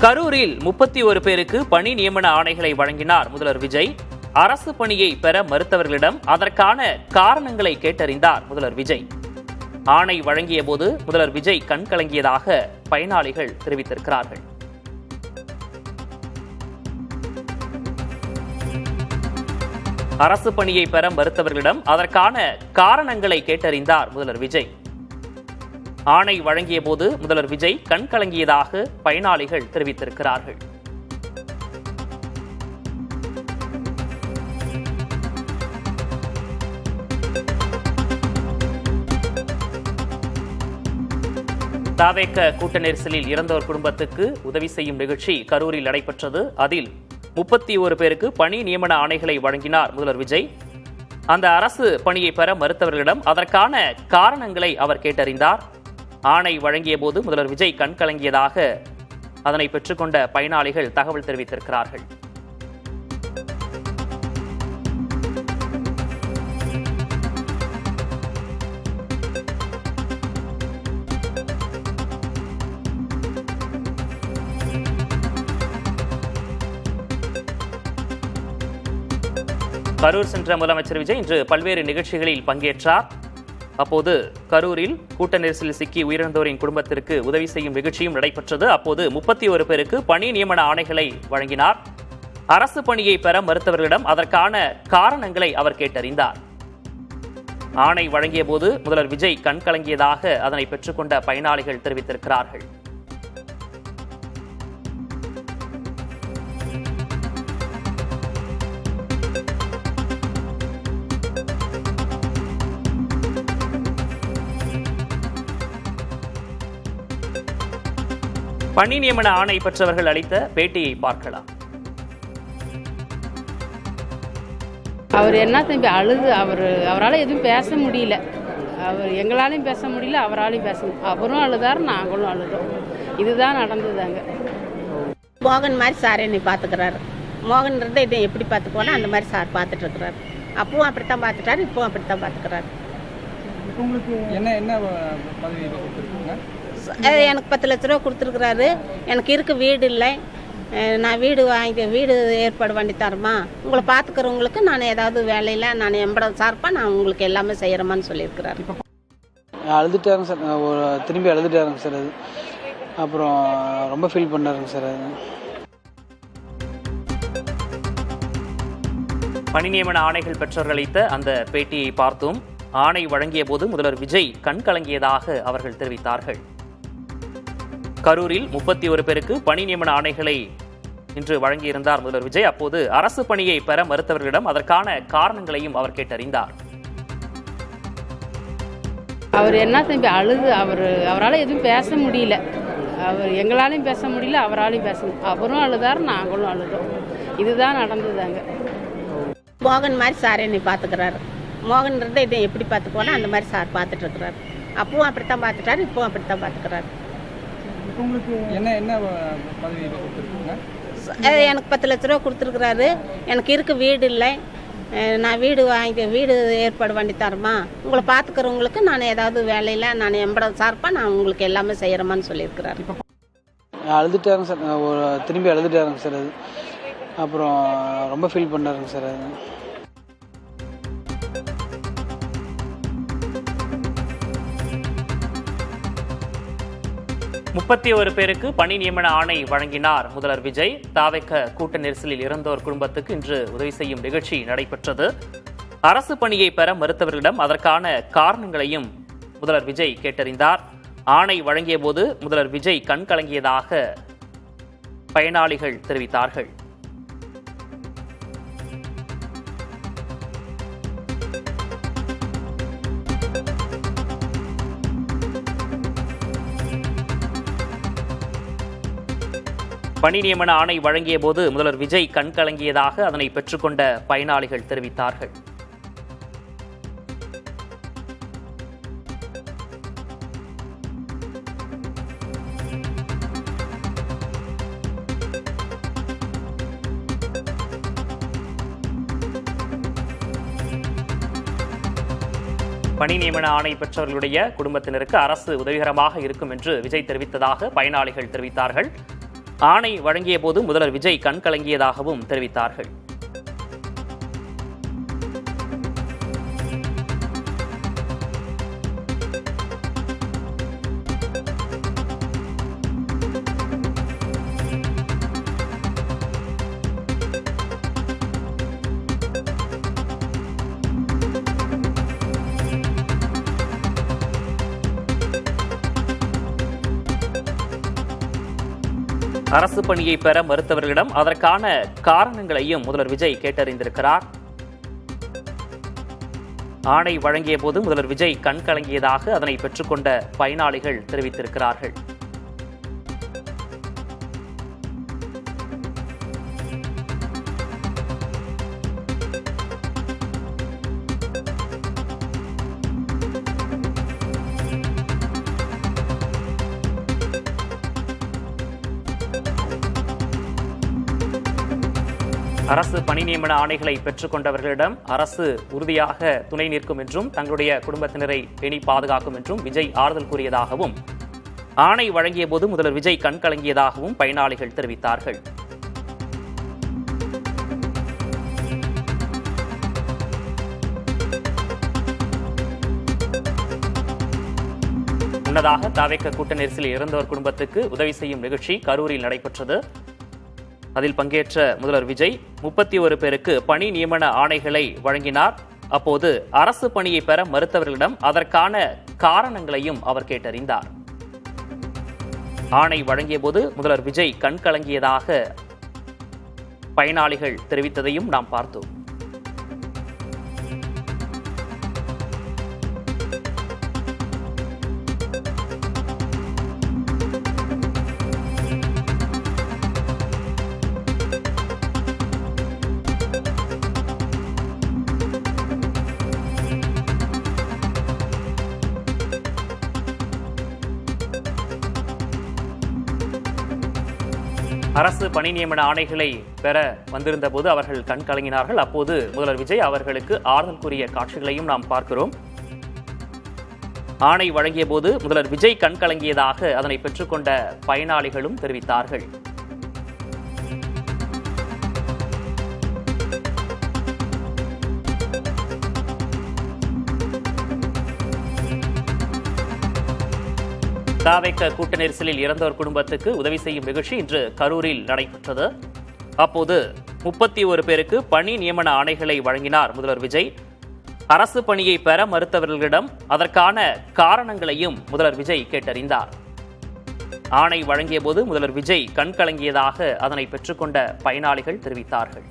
கரூரில் 31 பேருக்கு பணி நியமன ஆணைகளை வழங்கினார் முதல்வர் விஜய். அரசு பணியை பெற மறுத்தவர்களிடம் அதற்கான காரணங்களை கேட்டறிந்தார் முதல்வர் விஜய். ஆணை வழங்கிய போது முதல்வர் விஜய் கண்கலங்கியதாக பயனாளிகள் தெரிவித்திருக்கிறார்கள். அரசு பணியை பெற மறுத்தவர்களிடம் அதற்கான காரணங்களை கேட்டறிந்தார் முதல்வர் விஜய். ஆணை வழங்கிய போது முதல்வர் விஜய் கண்கலங்கியதாக பயனாளிகள் தெரிவித்திருக்கிறார்கள். தவேக கூட்ட நெரிசலில் இறந்தோர் குடும்பத்துக்கு உதவி செய்யும் நிகழ்ச்சி கரூரில் நடைபெற்றது. அதில் 31 பேருக்கு பணி நியமன ஆணைகளை வழங்கினார் முதல்வர் விஜய். அந்த அரசு பணியை பெற மறுத்தவர்களிடம் அதற்கான காரணங்களை அவர் கேட்டறிந்தார். ஆணை வழங்கிய போது முதல்வர் விஜய் கண்கலங்கியதாக அதனை பெற்றுக்கொண்ட பயனாளிகள் தகவல் தெரிவித்திருக்கிறார்கள். கரூர் சென்ற முதலமைச்சர் விஜய் இன்று பல்வேறு நிகழ்ச்சிகளில் பங்கேற்றார். அப்போது கரூரில் கூட்ட நெரிசலில் சிக்கி உயிரிழந்தோரின் குடும்பத்திற்கு உதவி செய்யும் நிகழ்ச்சியும் நடைபெற்றது. அப்போது 31 பேருக்கு பணி நியமன ஆணைகளை வழங்கினார். அரசு பணியை பெற மறுத்தவர்களிடம் அதற்கான காரணங்களை அவர் கேட்டறிந்தார். ஆணை வழங்கிய போது முதல்வர் விஜய் கண்கலங்கியதாக அதனை பெற்றுக்கொண்ட பயனாளிகள் தெரிவித்திருக்கிறார்கள். பணி நியமன ஆணை பெற்றவர்கள் அளித்த பேட்டியை பார்க்கலாம். அவர் என்ன தம்பி அழுது அவரால் எதுவும் பேச முடியல. அவர் எங்களாலையும் பேச முடியல, அவராலையும் பேச முடியல. அவரும் அழுதார், நாங்களும் அழுதோம். இதுதான் நடந்ததாங்க. மோகன் மாதிரி சார் என்னை பார்த்துக்கிறாரு. மோகன் இருந்தால் இதை எப்படி பார்த்துக்கோனா அந்த மாதிரி சார் பார்த்துட்டு இருக்கிறாரு. அப்பவும் அப்படித்தான் பார்த்துட்டாரு, இப்பவும் அப்படித்தான் பார்த்துக்கிறாரு. உங்களுக்கு என்ன பதவி கொடுத்துருக்குங்க? எனக்கு 10 லட்ச ரூபா கொடுத்துருக்குறாரு. எனக்கு இருக்க வீடு இல்லை, நான் வீடு ஏற்பாடு பண்ணி தரமா, உங்களை பார்த்துக்கிறவங்களுக்கு நான் ஏதாவது வேலையில் நான் எம்படம் சார்பா நான் உங்களுக்கு எல்லாமே செய்கிறேமான்னு சொல்லியிருக்கிறாரு. அழுதுட்டாருங்க சார், திரும்பி அழுதுட்டாருங்க சார். அது அப்புறம் ரொம்ப ஃபீல் பண்ணாருங்க சார். அது பணி நியமன ஆணைகள் பெற்றவர்கள் அளித்த அந்த பேட்டியை பார்த்தோம். ஆணை வழங்கிய போது முதல்வர் விஜய் கண்கலங்கியதாக அவர்கள் தெரிவித்தார்கள். கரூரில் 31 பேருக்கு பணி நியமன ஆணைகளை இன்று வழங்கியிருந்தார் முதல்வர் விஜய். அப்போது அரசு பணியை பெற மறுத்தவர்களிடம் அதற்கான காரணங்களையும் அவர் கேட்டறிந்தார். அவர் என்ன தம்பி அழுது அவரால் எதுவும் பேச முடியல. அவர் எங்களாலையும் பேச முடியல, அவராலையும் பேச முடியல. அவரும் அழுதார், நாங்களும் அழுதோம். இதுதான் நடந்ததாங்க. மோகன் மாதிரி சார் என்னை பார்த்துக்கிறாரு. மோகன் இருந்தால் இதை எப்படி பார்த்துக்கோனா அந்த மாதிரி சார் பார்த்துட்டு இருக்கிறாரு. அப்பவும் அப்படித்தான் பார்த்துட்டாரு, இப்பவும் அப்படித்தான் பார்த்துக்கிறாரு. உங்களுக்கு என்ன பதவி கொடுத்துருக்குங்க? எனக்கு 10 லட்ச ரூபா கொடுத்துருக்குறாரு. எனக்கு இருக்க வீடு இல்லை, நான் வீடு ஏற்பாடு பண்ணி தரமா, உங்களை பார்த்துக்கிறவங்களுக்கு நான் ஏதாவது வேலையில் நான் எம்படம் சார்பா நான் உங்களுக்கு எல்லாமே செய்கிறேமான்னு சொல்லியிருக்கிறாரு. அழுதுட்டாருங்க சார், திரும்பி அழுதுட்டாருங்க சார். அது அப்புறம் ரொம்ப ஃபீல் பண்ணாருங்க சார். அது 31 பேருக்கு பணி நியமன ஆணை வழங்கினார் முதல்வர் விஜய். தவேக கூட்ட நெரிசலில் இறந்தோர் குடும்பத்துக்கு இன்று உதவி செய்யும் நிகழ்ச்சி நடைபெற்றது. அரசு பணியை பெற மறுத்தவர்களிடம் அதற்கான காரணங்களையும் முதல்வர் விஜய் கேட்டறிந்தார். ஆணை வழங்கிய போது முதல்வர் விஜய் கண்கலங்கியதாக பயனாளிகள் தெரிவித்தார்கள். பணி நியமன ஆணை வழங்கிய போது முதல்வர் விஜய் கண்கலங்கியதாக அதனை பெற்றுக்கொண்ட பயனாளிகள் தெரிவித்தார்கள். பணி நியமன ஆணை பெற்றவர்களுடைய குடும்பத்தினருக்கு அரசு உதவிகரமாக இருக்கும் என்று விஜய் தெரிவித்ததாக பயனாளிகள் தெரிவித்தார்கள். ஆணை வழங்கிய போது முதல்வர் விஜய் கண் கலங்கியதாகவும் தெரிவித்தார்கள். அரசு பணியை பெற மறுத்தவர்களிடம் அதற்கான காரணங்களையும் முதல்வர் விஜய் கேட்டறிந்திருக்கிறார். ஆணை வழங்கிய போது முதல்வர் விஜய் கண் கலங்கியதாக அதனை பெற்றுக்கொண்ட பயனாளிகள் தெரிவித்திருக்கிறார்கள். அரசு பணி நியமன ஆணைகளை பெற்றுக் கொண்டவர்களிடம் அரசு உறுதியாக துணை நிற்கும் என்றும் தங்களுடைய குடும்பத்தினரை பேணி பாதுகாக்கும் என்றும் விஜய் ஆறுதல் கூறியதாகவும் ஆணை வழங்கிய போது முதல்வர் விஜய் கண் கலங்கியதாகவும் பயனாளிகள் தெரிவித்தார்கள். முன்னதாக தவிக கூட்ட நெரிசலில் இறந்தவர் குடும்பத்துக்கு உதவி செய்யும் நிகழ்ச்சி கரூரில் நடைபெற்றது. அதில் பங்கேற்ற முதல்வர் விஜய் 31 பேருக்கு பணி நியமன ஆணைகளை வழங்கினார். அப்போது அரசு பணியை பெற மறுத்தவர்களிடம் அதற்கான காரணங்களையும் அவர் கேட்டறிந்தார். ஆணை வழங்கிய போது முதல்வர் விஜய் கண் கலங்கியதாக பயனாளிகள் தெரிவித்ததையும் நாம் பார்த்தோம். அரசு பணி நியமன ஆணைகளை பெற வந்திருந்த போது அவர்கள் கண் கலங்கினார்கள். அப்போது முதல்வர் விஜய் அவர்களுக்கு ஆறுதல் கூறிய காட்சிகளையும் நாம் பார்க்கிறோம். ஆணை வழங்கிய போது முதல்வர் விஜய் கண் கலங்கியதாக அதனை பெற்றுக்கொண்ட பயனாளிகளும் தெரிவித்தார்கள். தவிக கூட்ட நெரிசலில் இறந்தவர் குடும்பத்துக்கு உதவி செய்யும் நிகழ்ச்சி இன்று கரூரில் நடைபெற்றது. அப்போது 31 பேருக்கு பணி நியமன ஆணைகளை வழங்கினார் முதல்வர் விஜய். அரசு பணியை பெற மறுத்தவர்களிடம் அதற்கான காரணங்களையும் முதல்வர் விஜய் கேட்டறிந்தார். ஆணை வழங்கிய போது முதல்வர் விஜய் கண் கலங்கியதாக அதனை பெற்றுக்கொண்ட பயனாளிகள் தெரிவித்தார்கள்.